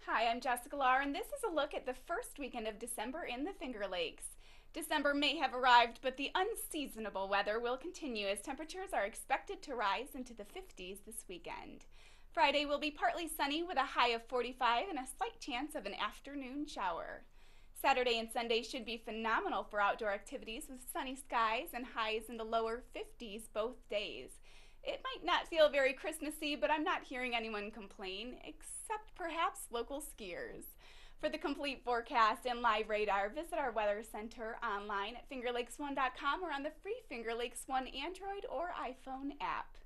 Hi, I'm Jessica Lahr, and this is a look at the first weekend of December in the Finger Lakes. December may have arrived, but the unseasonable weather will continue as temperatures are expected to rise into the 50s this weekend. Friday will be partly sunny with a high of 45 and a slight chance of an afternoon shower. Saturday and Sunday should be phenomenal for outdoor activities with sunny skies and highs in the lower 50s both days. It might not feel very Christmassy, but I'm not hearing anyone complain, except perhaps local skiers. For the complete forecast and live radar, visit our weather center online at fingerlakes1.com or on the free Finger Lakes One Android or iPhone app.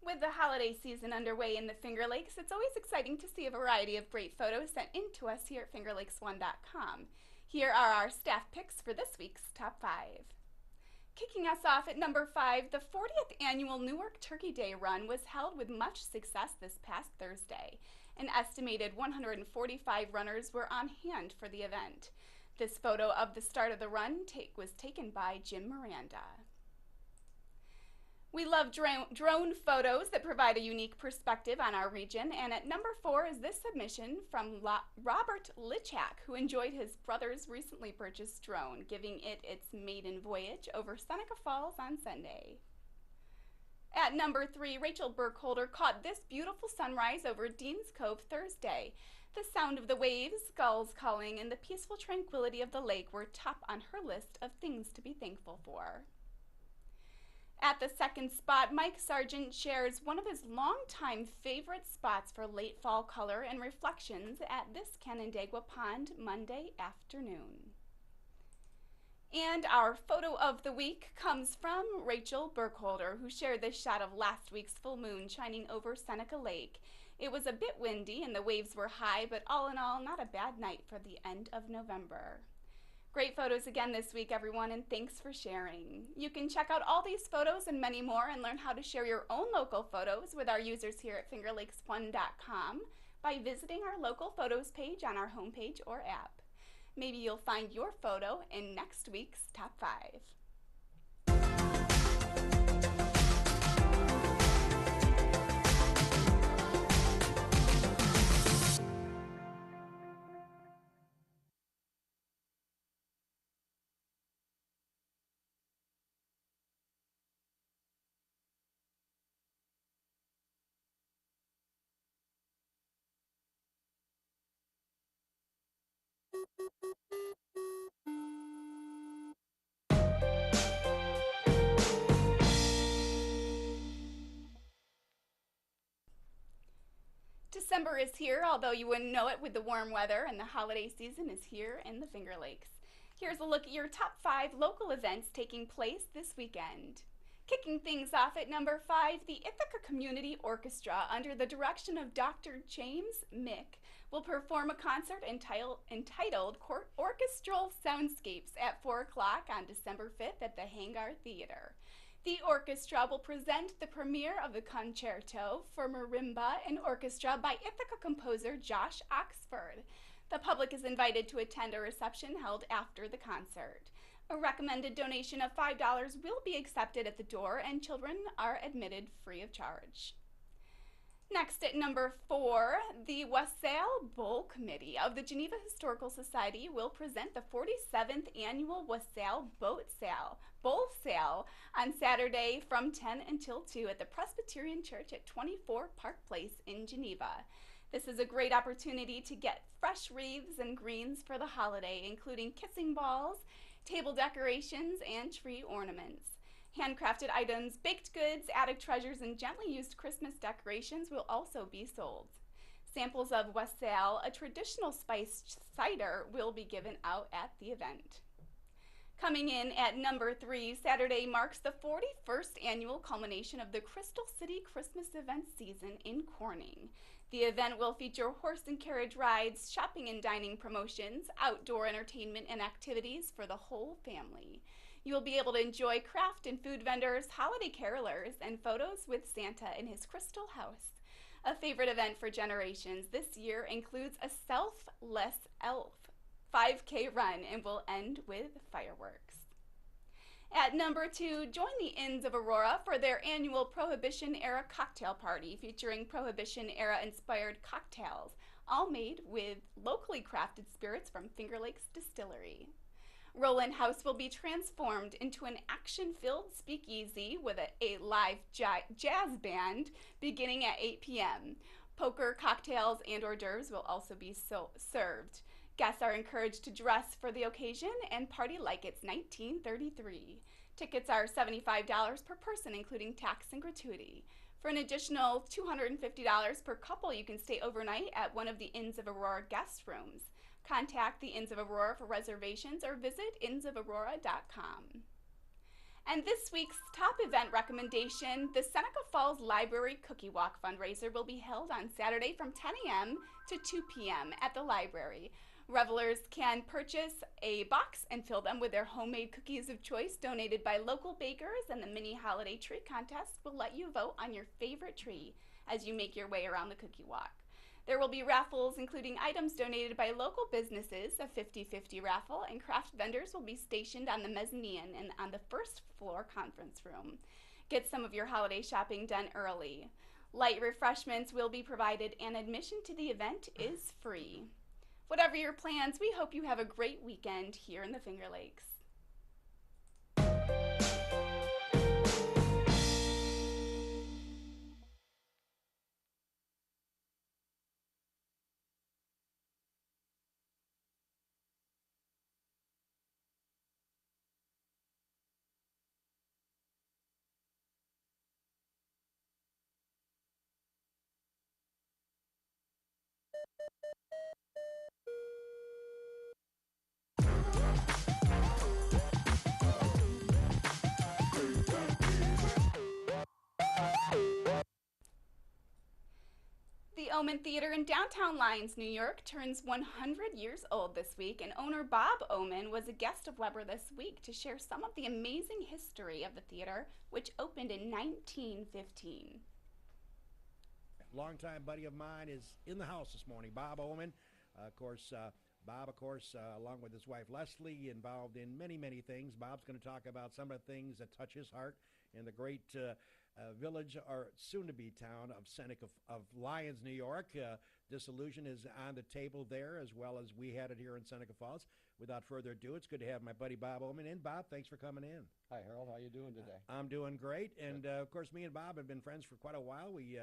With the holiday season underway in the Finger Lakes, it's always exciting to see a variety of great photos sent in to us here at fingerlakes1.com. Here are our staff picks for this week's Top 5. Kicking us off at number 5, the 40th annual Newark Turkey Day Run was held with much success this past Thursday. An estimated 145 runners were on hand for the event. This photo of the start of the run was taken by Jim Miranda. We love drone photos that provide a unique perspective on our region, and at number 4 is this submission from Robert Lichak, who enjoyed his brother's recently purchased drone, giving it its maiden voyage over Seneca Falls on Sunday. At number 3, Rachel Burkholder caught this beautiful sunrise over Dean's Cove Thursday. The sound of the waves, gulls calling, and the peaceful tranquility of the lake were top on her list of things to be thankful for. At the second spot, Mike Sargent shares one of his longtime favorite spots for late fall color and reflections at this Canandaigua Pond Monday afternoon. And our photo of the week comes from Rachel Burkholder, who shared this shot of last week's full moon shining over Seneca Lake. It was a bit windy and the waves were high, but all in all, not a bad night for the end of November. Great photos again this week, everyone, and thanks for sharing. You can check out all these photos and many more and learn how to share your own local photos with our users here at fingerlakes1.com by visiting our local photos page on our homepage or app. Maybe you'll find your photo in next week's Top 5. December is here, although you wouldn't know it with the warm weather, and the holiday season is here in the Finger Lakes. Here's a look at your top 5 local events taking place this weekend. Kicking things off at number 5, the Ithaca Community Orchestra, under the direction of Dr. James Mick, will perform a concert entitled Orchestral Soundscapes at 4 o'clock on December 5th at the Hangar Theater. The orchestra will present the premiere of the concerto for marimba and orchestra by Ithaca composer Josh Oxford. The public is invited to attend a reception held after the concert. A recommended donation of $5 will be accepted at the door, and children are admitted free of charge. Next at number 4, the Wassail Bowl Committee of the Geneva Historical Society will present the 47th Annual Wassail Bowl Sale on Saturday from 10 until 2 at the Presbyterian Church at 24 Park Place in Geneva. This is a great opportunity to get fresh wreaths and greens for the holiday, including kissing balls, table decorations, and tree ornaments. Handcrafted items, baked goods, attic treasures, and gently used Christmas decorations will also be sold. Samples of wassail, a traditional spiced cider, will be given out at the event. Coming in at number 3, Saturday marks the 41st annual culmination of the Crystal City Christmas event season in Corning. The event will feature horse and carriage rides, shopping and dining promotions, outdoor entertainment and activities for the whole family. You will be able to enjoy craft and food vendors, holiday carolers, and photos with Santa in his crystal house. A favorite event for generations this year includes a selfless elf 5K run and will end with fireworks. At number 2, join the Inns of Aurora for their annual Prohibition-era cocktail party featuring Prohibition-era inspired cocktails, all made with locally crafted spirits from Finger Lakes Distillery. Roland House will be transformed into an action-filled speakeasy with a live jazz band beginning at 8 p.m. Poker, cocktails, and hors d'oeuvres will also be served. Guests are encouraged to dress for the occasion and party like it's 1933. Tickets are $75 per person, including tax and gratuity. For an additional $250 per couple, you can stay overnight at one of the Inns of Aurora guest rooms. Contact the Inns of Aurora for reservations or visit innsofaurora.com. And this week's top event recommendation, the Seneca Falls Library Cookie Walk fundraiser will be held on Saturday from 10 a.m. to 2 p.m. at the library. Revelers can purchase a box and fill them with their homemade cookies of choice donated by local bakers, and the mini holiday tree contest will let you vote on your favorite tree as you make your way around the cookie walk. There will be raffles including items donated by local businesses, a 50-50 raffle, and craft vendors will be stationed on the mezzanine and on the first floor conference room. Get some of your holiday shopping done early. Light refreshments will be provided and admission to the event is free. Whatever your plans, we hope you have a great weekend here in the Finger Lakes. The Omen Theater in downtown Lyons, New York turns 100 years old this week, and owner Bob Omen was a guest of Weber this week to share some of the amazing history of the theater, which opened in 1915. Longtime buddy of mine is in the house this morning, Bob Omen. Bob, along with his wife Leslie, involved in many, many things. Bob's going to talk about some of the things that touch his heart in the great village, or soon-to-be town of Seneca of Lyons, New York. Disillusion is on the table there, as well as we had it here in Seneca Falls. Without further ado, it's good to have my buddy Bob Omen in. Bob, thanks for coming in. Hi, Harold. How you doing today? I'm doing great, and of course, me and Bob have been friends for quite a while. We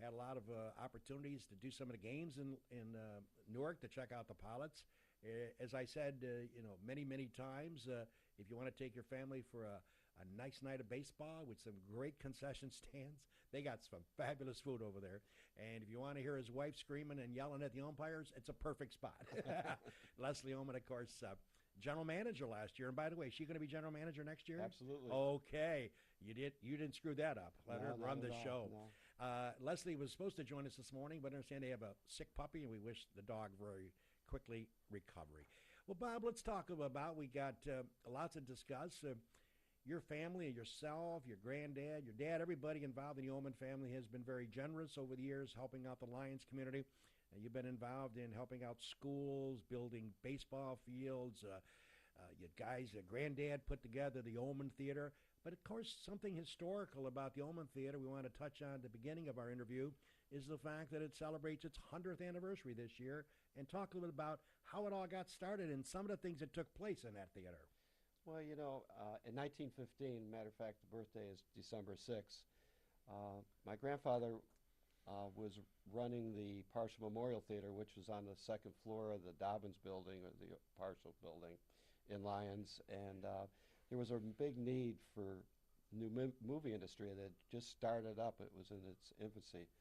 had a lot of opportunities to do some of the games in Newark, to check out the pilots. As I said, many, many times, if you want to take your family for a nice night of baseball with some great concession stands, they got some fabulous food over there. And if you want to hear his wife screaming and yelling at the umpires, it's a perfect spot. Leslie Oman, of course, general manager last year. And by the way, is she going to be general manager next year? Absolutely. Okay. You didn't screw that up. Let her run the show. No. Leslie was supposed to join us this morning, but I understand they have a sick puppy, and we wish the dog very quickly recovery. Well, Bob, let's talk about, we got lots to discuss. Your family, yourself, your granddad, your dad, everybody involved in the Oman family has been very generous over the years, helping out the Lions community. You've been involved in helping out schools, building baseball fields. You guys, granddad put together the Oman Theater. But of course, something historical about the Oman Theater we want to touch on at the beginning of our interview is the fact that it celebrates its 100th anniversary this year, and talk a little bit about how it all got started and some of the things that took place in that theater. Well, in 1915, matter of fact, the birthday is December 6th, my grandfather was running the Partial Memorial Theater, which was on the second floor of the Dobbins building, or the Partial building in Lyons, and there was a big need for new movie industry that just started up. It was in its infancy.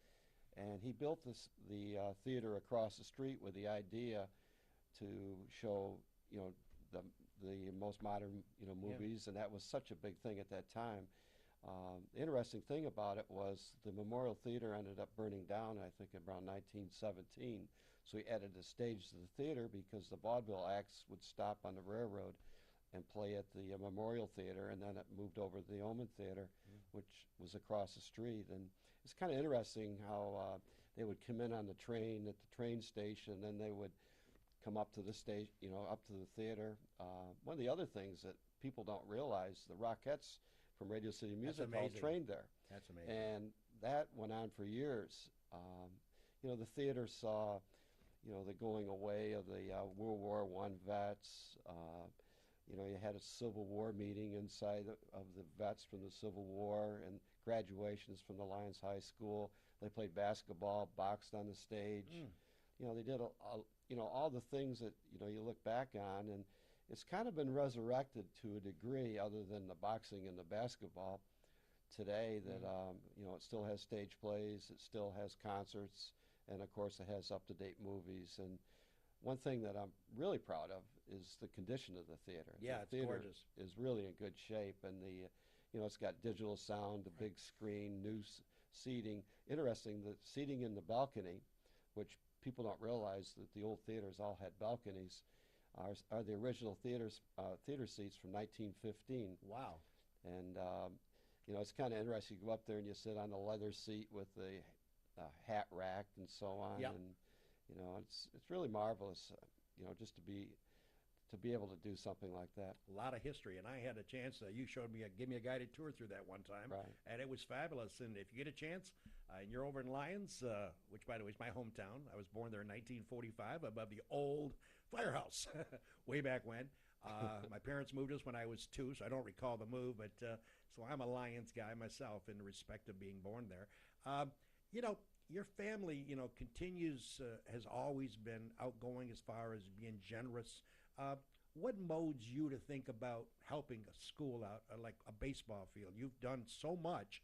And he built the theater across the street with the idea to show, you know, the most modern, you know, movies, and that was such a big thing at that time. The interesting thing about it was the Memorial Theater ended up burning down, I think, around 1917. So he added a stage to the theater because the vaudeville acts would stop on the railroad and play at the Memorial Theater, and then it moved over to the Oman Theater, which was across the street. And it's kind of interesting how they would come in on the train at the train station, and then they would come up to the stage, you know, up to the theater. One of the other things that people don't realize, the Rockettes from Radio City Music Hall trained there. That's amazing. And that went on for years. You know, the theater saw, you know, the going away of the World War I vets. You know, you had a Civil War meeting inside of the vets from the Civil War and graduations from the Lions High School. They played basketball, boxed on the stage. You know, they did, you know, all the things that, you know, you look back on, and it's kind of been resurrected to a degree other than the boxing and the basketball today that, you know, it still has stage plays, it still has concerts, and of course it has up-to-date movies. And one thing that I'm really proud of is the condition of the theater. Yeah, the it's theater gorgeous. is really in good shape, and the, you know, it's got digital sound, the big screen, new seating. Interesting, the seating in the balcony, which people don't realize that the old theaters all had balconies, are the original theater seats from 1915. Wow. And you know, it's kind of interesting. You go up there and you sit on the leather seat with the hat rack and so on. Yep. And you know, it's really marvelous. You know, just to be able to do something like that. A lot of history, and I had a chance. You showed me, give me a guided tour through that one time, Right. and it was fabulous. And if you get a chance, and you're over in Lyons, which by the way is my hometown. I was born there in 1945, above the old firehouse, way back when. My parents moved us when I was 2, so I don't recall the move. But so I'm a Lyons guy myself in respect of being born there. You know, your family, you know, continues, has always been outgoing as far as being generous. What modes you to think about helping a school out, like a baseball field? You've done so much.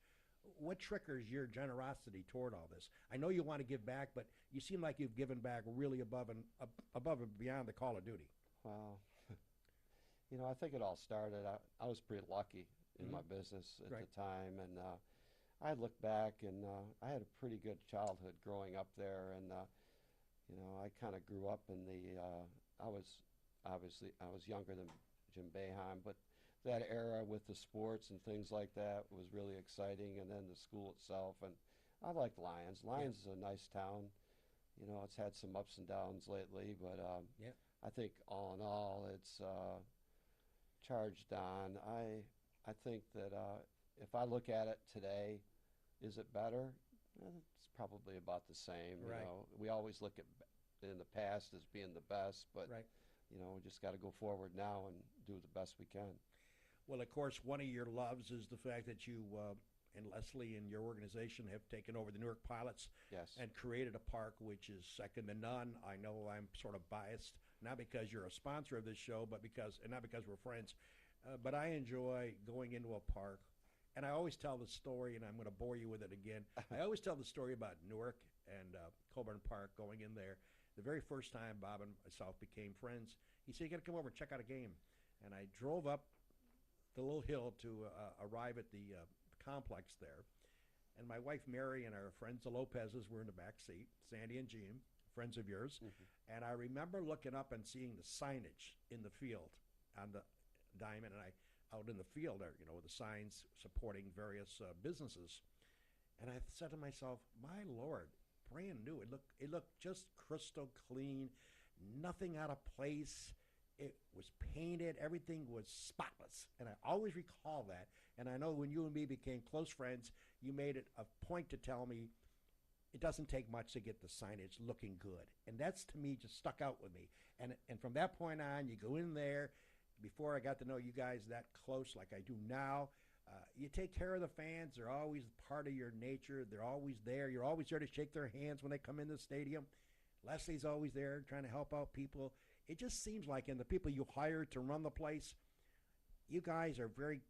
What triggers your generosity toward all this? I know you want to give back, but you seem like you've given back really above and beyond the call of duty. Wow. You know, I think it all started. I was pretty lucky in my business at the time, and I look back, and I had a pretty good childhood growing up there, and you know, I kind of grew up in the. I was younger than Jim Boeheim, but that era with the sports and things like that was really exciting, and then the school itself. And I liked Lyons. Lyons is a nice town. You know, it's had some ups and downs lately, but I think all in all, it's charged on. I think that if I look at it today, is it better? It's probably about the same. You know, we always look at in the past as being the best, but you know, we just got to go forward now and do the best we can. Well, of course, one of your loves is the fact that you and Leslie and your organization have taken over the Newark Pilots and created a park which is second to none. I know I'm sort of biased, not because you're a sponsor of this show, but because, and not because we're friends, but I enjoy going into a park. And I always tell the story, and I'm going to bore you with it again. I always tell the story about Newark and Coburn Park, going in there. The very first time Bob and myself became friends, he said, you got to come over and check out a game. And I drove up the little hill to arrive at the complex there. And my wife Mary and our friends the Lopez's were in the back seat, Sandy and Jean, friends of yours. And I remember looking up and seeing the signage in the field on the diamond, and I out in the field there, you know, with the signs supporting various businesses. And I said to myself, my Lord, brand new. It looked just crystal clean, nothing out of place. It was painted. Everything was spotless. And I always recall that. And I know when you and me became close friends, you made it a point to tell me it doesn't take much to get the signage looking good. And that's, to me, just stuck out with me. And from that point on, you go in there. Before I got to know you guys that close like I do now, you take care of the fans. They're always part of your nature. They're always there. You're always there to shake their hands when they come in the stadium. Leslie's always there trying to help out people. It just seems like, and the people you hire to run the place, you guys are very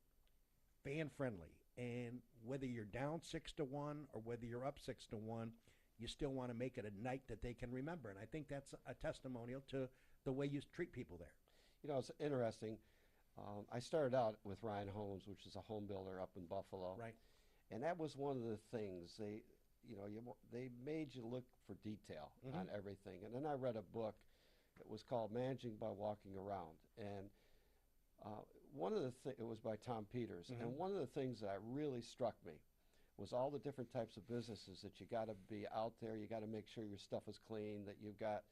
fan friendly. And whether you're down 6-1 or whether you're up 6-1, you still want to make it a night that they can remember. And I think that's a testimonial to the way you treat people there. You know, it's interesting. I started out with Ryan Holmes, which is a home builder up in Buffalo. Right. And that was one of the things they made you look for detail on everything. And then I read a book. It was called Managing by Walking Around, and it was by Tom Peters. And one of the things that really struck me was all the different types of businesses that you got to be out there. You got to make sure your stuff is clean, that you've got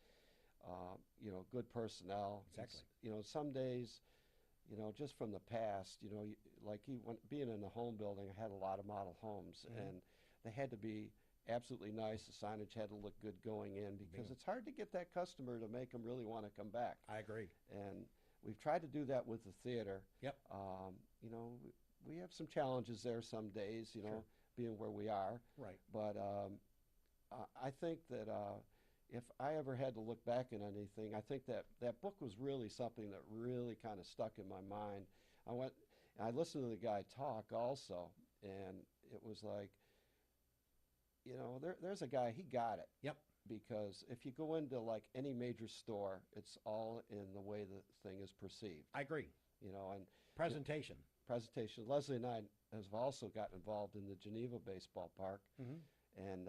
good personnel. Exactly. Some days, just from the past, being in the home building, I had a lot of model homes, and they had to be absolutely nice. The signage had to look good going in because it's hard to get that customer to make them really want to come back. I agree. And we've tried to do that with the theater. Yep. We have some challenges there some days, Sure. being where we are. Right. But I think that if I ever had to look back at anything, I think that book was really something that really kind of stuck in my mind. I listened to the guy talk also, and it was like, there's a guy, he got it. Yep. Because if you go into like any major store, it's all in the way the thing is perceived. I agree. And Presentation. Presentation. Leslie and I have also gotten involved in the Geneva baseball park, and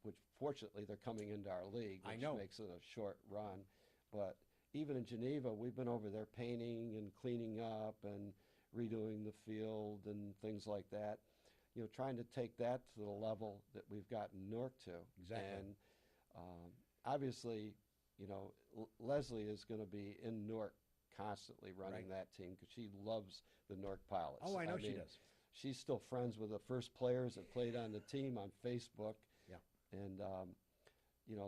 which fortunately they're coming into our league, I which know. makes it a short run. But even in Geneva, we've been over there painting and cleaning up and redoing the field and things like that. Trying to take that to the level that we've gotten Newark to. Exactly. And obviously, Leslie is going to be in Newark constantly running that team because she loves the Newark Pilots. Oh, I know she does. She's still friends with the first players that played on the team on Facebook. Yeah. And,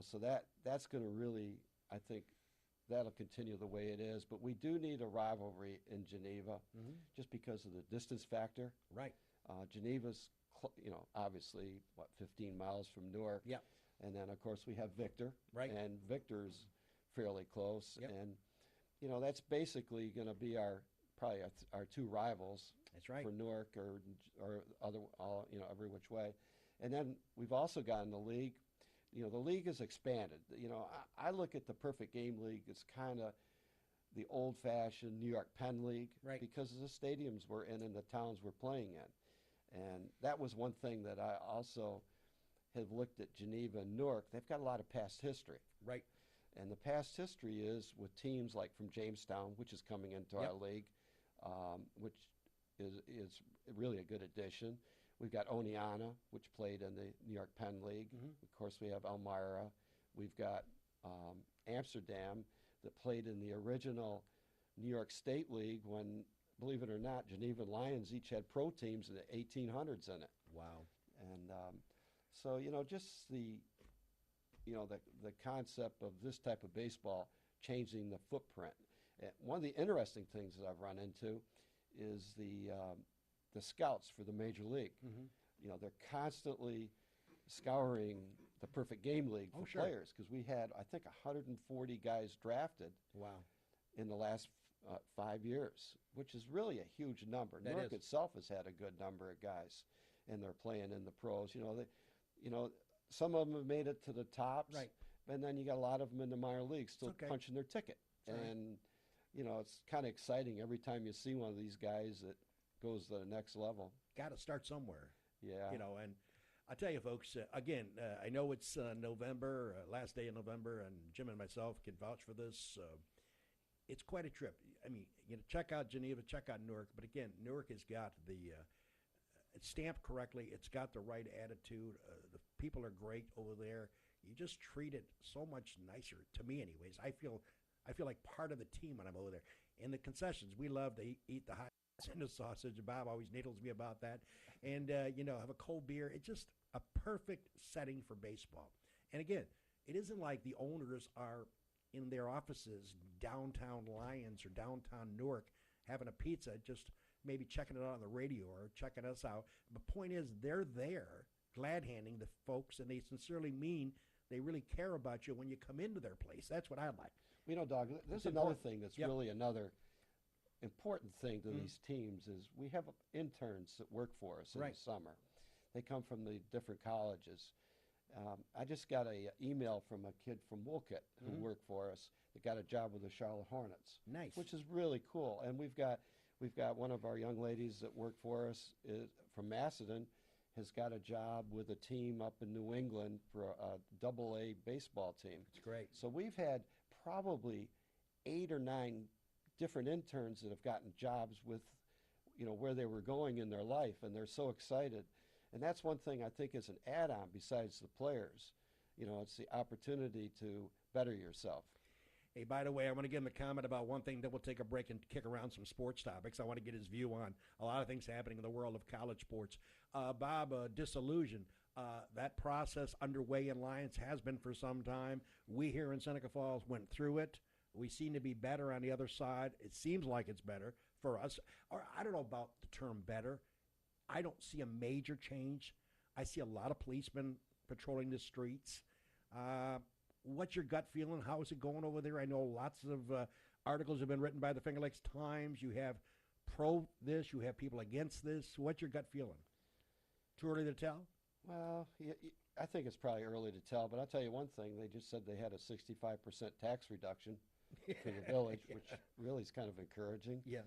so that's going to really, I think, that'll continue the way it is. But we do need a rivalry in Geneva just because of the distance factor. Right. Geneva's, obviously, 15 miles from Newark. Yep. And then, of course, we have Victor. Right. And Victor's fairly close. Yep. And, that's basically going to be probably our two rivals. That's right. For Newark or every which way. And then we've also got in the league, the league has expanded. I look at the Perfect Game League as kind of the old-fashioned New York Penn League. Right. Because of the stadiums we're in and the towns we're playing in. And that was one thing that I also have looked at Geneva and Newark. They've got a lot of past history. Right. And the past history is with teams like from Jamestown, which is coming into our league, which is really a good addition. We've got Oneonta, which played in the New York Penn League. Of course, we have Elmira. We've got Amsterdam that played in the original New York State League when, believe it or not, Geneva and Lions each had pro teams in the 1800s in it. Wow. And so, just the concept of this type of baseball changing the footprint. And one of the interesting things that I've run into is the scouts for the major league. They're constantly scouring the Perfect Game League for players because we had, I think, 140 guys drafted. Wow. In the last 5 years, which is really a huge number. Newark itself has had a good number of guys, and they're playing in the pros. Some of them have made it to the tops, right? And then you got a lot of them in the minor leagues still okay. punching their ticket. That's and it's kind of exciting every time you see one of these guys that goes to the next level. Got to start somewhere. Yeah. And I tell you, folks, again, I know it's November, last day of November, and Jim and myself can vouch for this. It's quite a trip. I mean, check out Geneva, check out Newark. But again, Newark has got it's stamped correctly. It's got the right attitude. The people are great over there. You just treat it so much nicer, to me anyways. I feel like part of the team when I'm over there. And the concessions, we love to eat the hot dogs and the sausage. Bob always needles me about that. And, have a cold beer. It's just a perfect setting for baseball. And again, it isn't like the owners are in their offices downtown Lyons or downtown Newark having a pizza, just maybe checking it out on the radio or checking us out. The point is they're there glad-handing the folks, and they sincerely mean they really care about you when you come into their place. That's what I like. Doug, there's another thing that's really another important thing to these teams is we have interns that work for us in the summer. They come from the different colleges. I just got a email from a kid from Woolkit who worked for us that got a job with the Charlotte Hornets. Nice. Which is really cool. And we've got one of our young ladies that worked for us from Macedon has got a job with a team up in New England for a double-A baseball team. It's great. So we've had probably 8 or 9 different interns that have gotten jobs with, where they were going in their life, and they're so excited. And that's one thing I think is an add-on besides the players. It's the opportunity to better yourself. Hey, by the way, I want to give him a comment about one thing, then we'll take a break and kick around some sports topics. I want to get his view on a lot of things happening in the world of college sports. Bob, disillusion. That process underway in Lions has been for some time. We here in Seneca Falls went through it. We seem to be better on the other side. It seems like it's better for us. Or I don't know about the term better. I don't see a major change. I see a lot of policemen patrolling the streets. What's your gut feeling? How is it going over there? I know lots of articles have been written by the Finger Lakes Times. You have pro this, you have people against this. What's your gut feeling? Too early to tell? Well, I think it's probably early to tell, but I'll tell you one thing. They just said they had a 65% tax reduction for the village, which really is kind of encouraging. Yeah.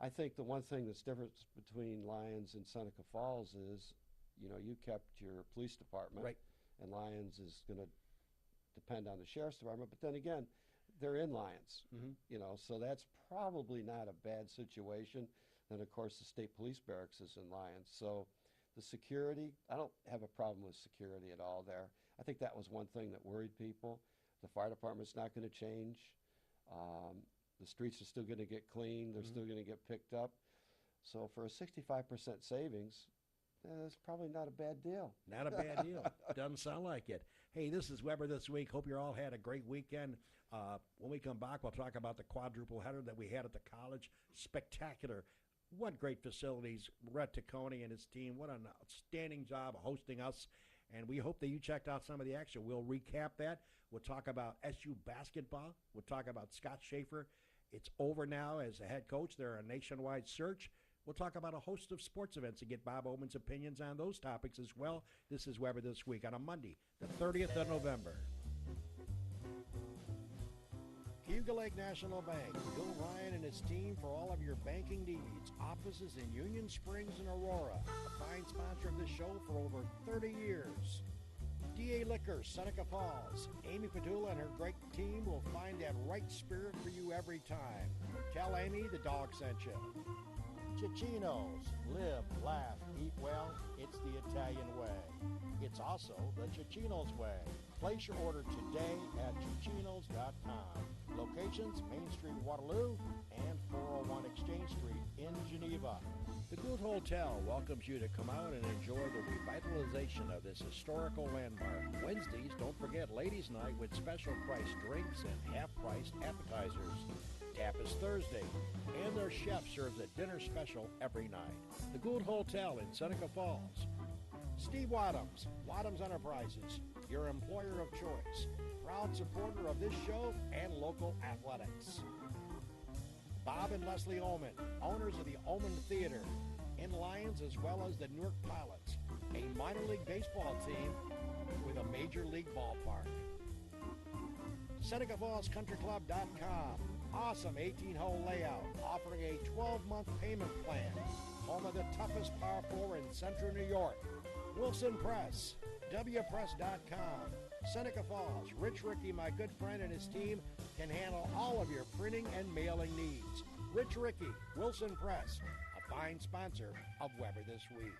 I think the one thing that's different between Lyons and Seneca Falls is, you kept your police department. Right. And Lyons is going to depend on the sheriff's department. But then again, they're in Lyons, so that's probably not a bad situation. Then, of course, the state police barracks is in Lyons. So the security, I don't have a problem with security at all there. I think that was one thing that worried people. The fire department's not going to change. The streets are still going to get cleaned. They're still going to get picked up. So for a 65% savings, it's probably not a bad deal. Not a bad deal. Doesn't sound like it. Hey, this is Weber This Week. Hope you all had a great weekend. When we come back, we'll talk about the quadruple header that we had at the college. Spectacular. What great facilities. Rhett Taccone and his team. What an outstanding job hosting us. And we hope that you checked out some of the action. We'll recap that. We'll talk about SU basketball. We'll talk about Scott Schaefer. It's over now as a head coach. They're a nationwide search. We'll talk about a host of sports events and get Bob Oman's opinions on those topics as well. This is Weber This Week on a Monday, the 30th of November. Cayuga Lake National Bank. Bill Ryan and his team for all of your banking needs. Offices in Union Springs and Aurora. A fine sponsor of this show for over 30 years. DA Liquors, Seneca Falls. Amy Padula and her great team will find that right spirit for you every time. Tell Amy the dog sent you. Cicino's. Live, laugh, eat well. It's the Italian way. It's also the Cicino's way. Place your order today at Cicinos.com. Locations, Main Street, Waterloo, and 401 Exchange Street in Geneva. The Good Hotel welcomes you to come out and enjoy the revitalization of this historical landmark. Wednesdays, don't forget Ladies' Night with special priced drinks and half-priced appetizers. Tap is Thursday, and their chef serves a dinner special every night. The Gould Hotel in Seneca Falls. Steve Wadhams, Wadhams Enterprises, your employer of choice. Proud supporter of this show and local athletics. Bob and Leslie Oman, owners of the Oman Theater in Lyons as well as the Newark Pilots, a minor league baseball team with a major league ballpark. SenecaFallsCountryClub.com. Awesome 18-hole layout, offering a 12-month payment plan. Home of the toughest par 4 in central New York. Wilson Press, WPress.com. Seneca Falls, Rich Ricky, my good friend, and his team can handle all of your printing and mailing needs. Rich Ricky, Wilson Press, a fine sponsor of Weber This Week.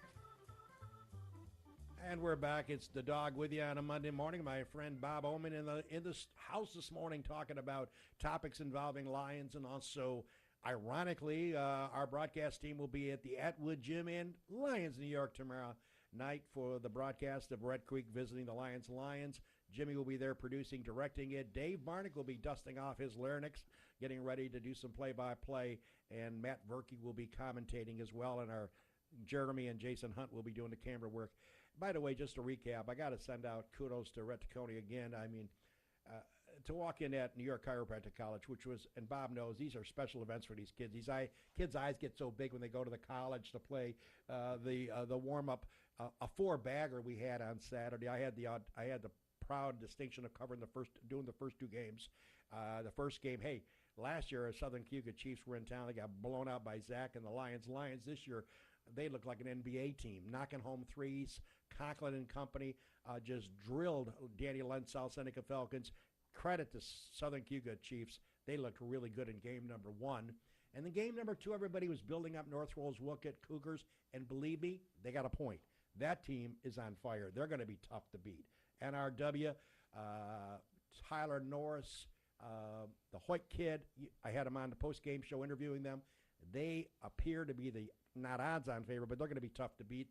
And we're back. It's the dog with you on a Monday morning. My friend Bob Oman in the house this morning talking about topics involving Lions, and also, ironically, our broadcast team will be at the Atwood Gym in Lyons, New York tomorrow night for the broadcast of Red Creek visiting the Lions. Jimmy will be there producing, directing it. Dave Barnick will be dusting off his larynx, getting ready to do some play-by-play, and Matt Verke will be commentating as well, and our Jeremy and Jason Hunt will be doing the camera work. By the way, just to recap, I got to send out kudos to Rhett Taccone again. I mean, to walk in at New York Chiropractic College, which was, and Bob knows, these are special events for these kids. Kids' eyes get so big when they go to the college to play the warm up. A 4-bagger we had on Saturday. I had the proud distinction of doing the first 2 games. The first game, hey, last year, Southern Cayuga Chiefs were in town. They got blown out by Zach and the Lions. Lions this year, they look like an NBA team, knocking home threes. Conklin and company just drilled Danny Lent, South Seneca Falcons. Credit to Southern Cayuga Chiefs. They looked really good in game number 1. And then game number 2, everybody was building up North Rolls Wookett Cougars. And believe me, they got a point. That team is on fire. They're going to be tough to beat. NRW, Tyler Norris, the Hoyt kid, I had him on the post-game show interviewing them. They appear to be the, not odds-on favorite, but they're going to be tough to beat.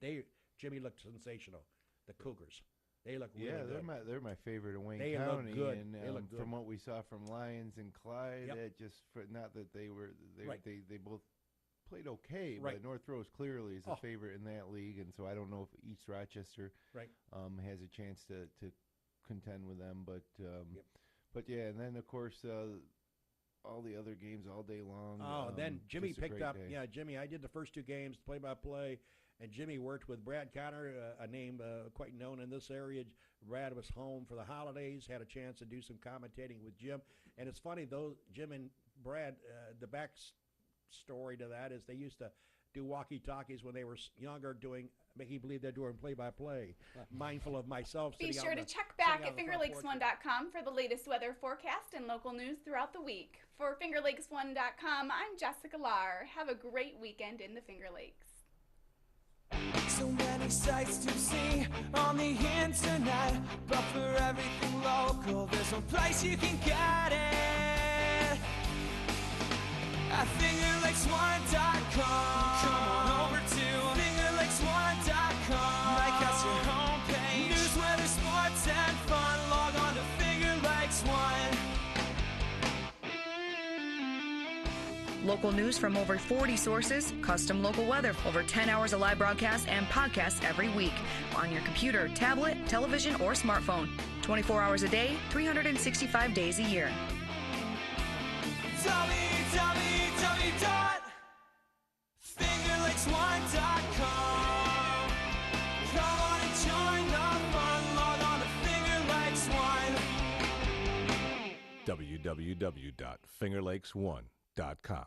Jimmy looked sensational. The Cougars. They look really good. They're my favorite in Wayne They County. look good. And they look good. From what we saw from Lions and Clyde, Yep. Not that they were Right. they both played okay, Right. but North Rose clearly is a favorite in that league, and so I don't know if East Rochester has a chance to contend with them, but yeah, and then of course all the other games all day long. Then Jimmy just a picked great up. day. Yeah, Jimmy. I did the first 2 games, play-by-play, and Jimmy worked with Brad Connor, a name quite known in this area. Brad was home for the holidays, had a chance to do some commentating with Jim, and it's funny though. Jim and Brad, the back story to that is they used to do walkie-talkies when they were younger, making believe they're doing play-by-play. Mindful of myself. Be sitting sure out to on the- check back sitting at on the front porch. FingerLakes1.com for the latest weather forecast and local news throughout the week. For FingerLakes1.com, I'm Jessica Lahr. Have a great weekend in the Finger Lakes. So many sights to see on the internet, but for everything local, there's one place you can get it. At FingerLakes1.com. Come on over to FingerLakes1.com. Make us your homepage. News, weather, sports, and fun. Log on to FingerLakes1. Local news from over 40 sources, custom local weather, over 10 hours of live broadcasts and podcasts every week on your computer, tablet, television, or smartphone. 24 hours a day, 365 days a year. www.fingerlakes1.com. Come on and join the fun. Log on to FingerLakes1. www.fingerlakes1.com.